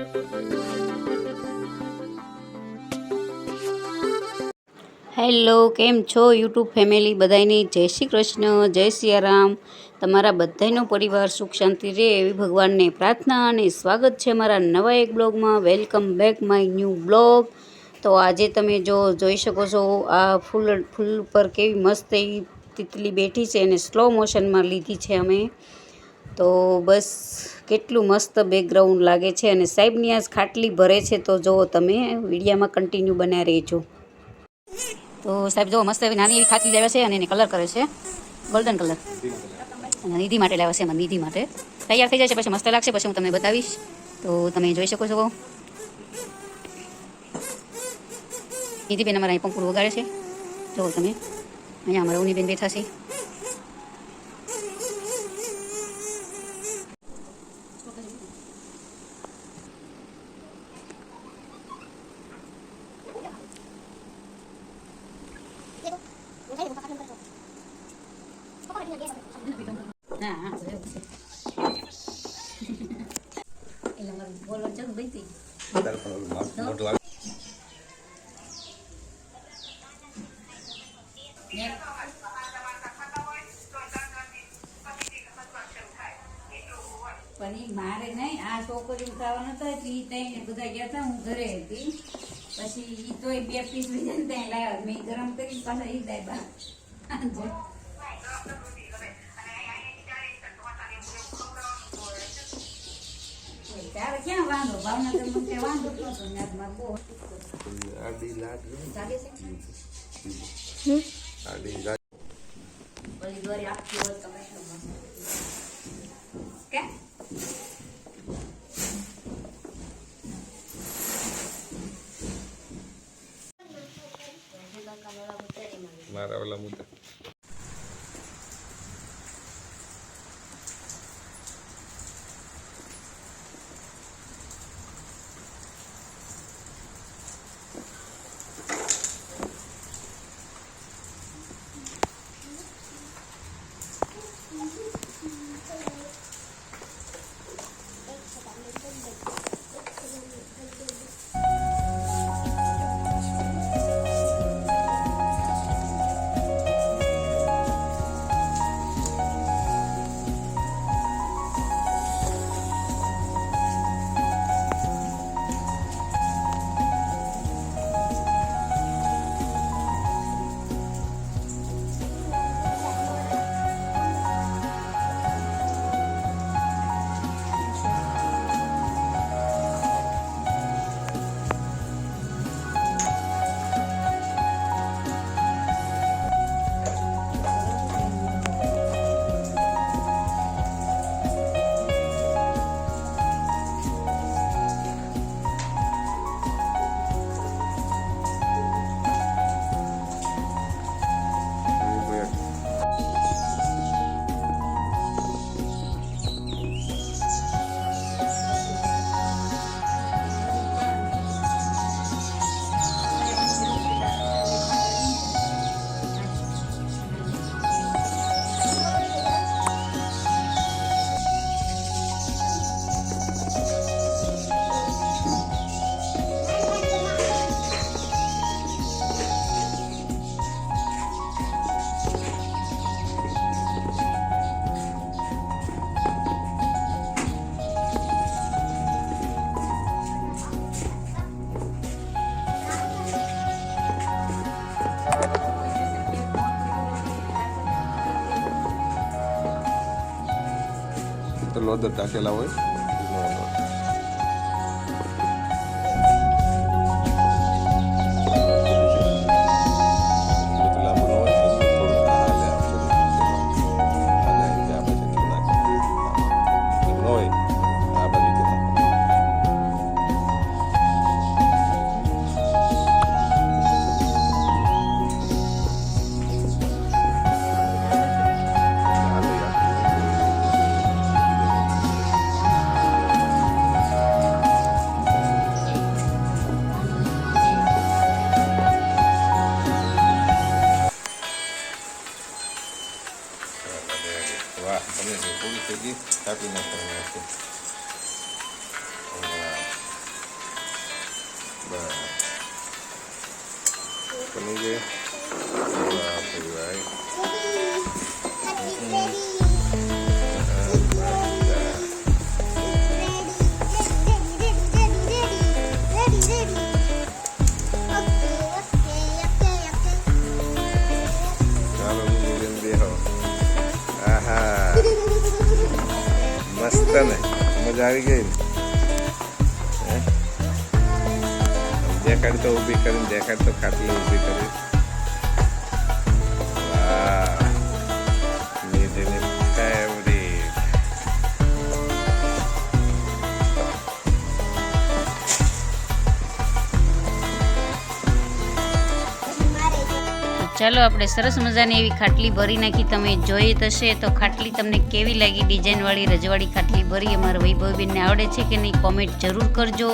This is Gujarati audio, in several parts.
હેલો, કેમ છો યુટ્યુબ ફેમિલી બધાની? જય શ્રી કૃષ્ણ, જય સિયારામ. તમારા બધાનો પરિવાર સુખ શાંતિ રહે એવી ભગવાનને પ્રાર્થના અને સ્વાગત છે મારા નવા એક બ્લોગમાં. Welcome back my new blog. તો આજે તમે જોઈ શકો છો આ ફૂલ ઉપર કેવી મસ્ત એવી તિતલી બેઠી છે અને સ્લો મોશનમાં લીધી છે અમે. તો બસ કેટલું મસ્ત બેકગ્રાઉન્ડ લાગે છે અને સાહેબની આજ ખાટલી ભરે છે. તો જુઓ તમે વિડીયામાં કન્ટિન્યુ બન્યા રહેજો. તો સાહેબ જો મસ્ત એવી નાની એવી ખાટલી લાવ્યા છે અને એને કલર કરે છે ગોલ્ડન કલર. નિધિ માટે લાવ્યા છે, એમાં નિધિ માટે તૈયાર થઈ જાય છે પછી મસ્ત લાગશે, પછી હું તમને બતાવીશ. તો તમે જોઈ શકો છો નિધિબેન અમારા અહીં પંખુડું વગાડે છે. જુઓ તમે અહીંયા અમારા ઉનીબેન બેઠા છે. પણ મારે નહીં, આ છોકરીઓ ખાવા નતા એટલે તઈને બધા ગયા હતા, હું ઘરે હતી. પછી ઈ તો 2 પીસ લીધા ને ત્યાં લાવ્યા, મેં ગરમ કરી પાછા ઈ દાયબા. ત્યારે ક્યાં વાંધો, ભાવનગર માં વાંધો નતો. મારે બહુ આડી લાગ ચાલે છે આડી લાગ બધી દોરી આપતી હોય તો કે મારા ઓલા મુદ્દા લોદર ટાકેલા હોય. વાહ, તમે પૂરી થઈ ગઈ, કાપી નાખવાની. બની ગઈ. વાહ ભાઈ ચાલો મૂકી બેહો. આહા મસ્ત ને, મજા આવી ગઈ ને. દેખાડ તો ઊભી કરીને, દેખાડ તો ખાટલી ઊભી કરી. વાહ નિધિની ફેવરિટ. ચાલો આપણે સરસ મજાની એવી ખાટલી ભરી નાખી. તમે જોઈ થશે તો ખાટલી તમને કેવી લાગી? ડિઝાઇનવાળી રજવાડી ખાટલી ભરી અમારા વૈભવબેનને આવડે છે કે નહીં કોમેન્ટ જરૂર કરજો.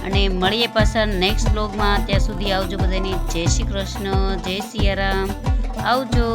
અને મળીએ પાછા નેક્સ્ટ બ્લોગમાં. ત્યાં સુધી આવજો બધાની. જય શ્રી કૃષ્ણ, જય સિયારામ, આવજો.